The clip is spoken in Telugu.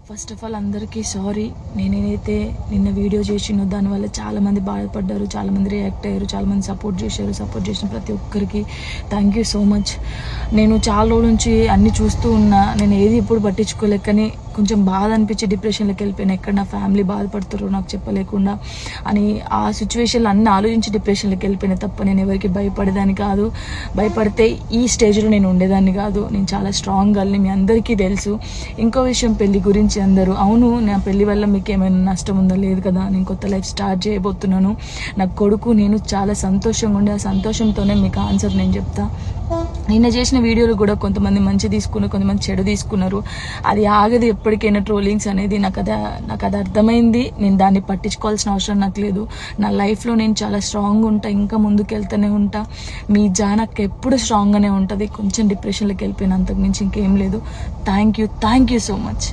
ఫస్ట్ ఆఫ్ ఆల్ అందరికీ సారీ. నేనేదైతే నిన్న వీడియో చేసినో దానివల్ల చాలామంది బాధపడ్డారు, చాలామంది రియాక్ట్ అయ్యారు, చాలామంది సపోర్ట్ చేశారు. సపోర్ట్ చేసిన ప్రతి ఒక్కరికి థ్యాంక్ యూ సో మచ్. నేను చాలా రోజుల నుంచి అన్నీ చూస్తూ ఉన్నా, నేను ఏది ఎప్పుడు పట్టించుకోలేక, కానీ కొంచెం బాధ అనిపించి డిప్రెషన్లోకి వెళ్ళిపోయాను. ఎక్కడ నా ఫ్యామిలీ బాధపడుతారో నాకు చెప్పలేకుండా అని ఆ సిచ్యువేషన్లో అన్నీ ఆలోచించి డిప్రెషన్లోకి వెళ్ళిపోయినా తప్ప నేను ఎవరికి భయపడేదాన్ని కాదు. భయపడితే ఈ స్టేజ్లో నేను ఉండేదాన్ని కాదు. నేను చాలా స్ట్రాంగ్ గర్ల్ని, మీ అందరికీ తెలుసు. ఇంకో విషయం, పెళ్లి గురించి అందరూ అవును నా పెళ్లి వల్ల మీకు ఏమైనా నష్టం ఉందో లేదు కదా, నేను కొత్త లైఫ్ స్టార్ట్ చేయబోతున్నాను. నా కొడుకు నేను చాలా సంతోషంగా ఉండే, ఆ సంతోషంతోనే మీకు ఆన్సర్ నేను చెప్తా. నిన్న చేసిన వీడియోలు కూడా కొంతమంది మంచి తీసుకున్నారు, కొంతమంది చెడు తీసుకున్నారు. అది ఆగదు ఎప్పటికైనా ట్రోలింగ్స్ అనేది. నాకు అది అర్థమైంది. నేను దాన్ని పట్టించుకోవాల్సిన అవసరం నాకు లేదు. నా లైఫ్లో నేను చాలా స్ట్రాంగ్ ఉంటా, ఇంకా ముందుకు వెళ్తూనే ఉంటా. మీ జానక్ ఎప్పుడు స్ట్రాంగ్గానే ఉంటుంది. కొంచెం డిప్రెషన్లోకి వెళ్ళిపోయిన, అంతకు మించి ఇంకేం లేదు. Thank you so much.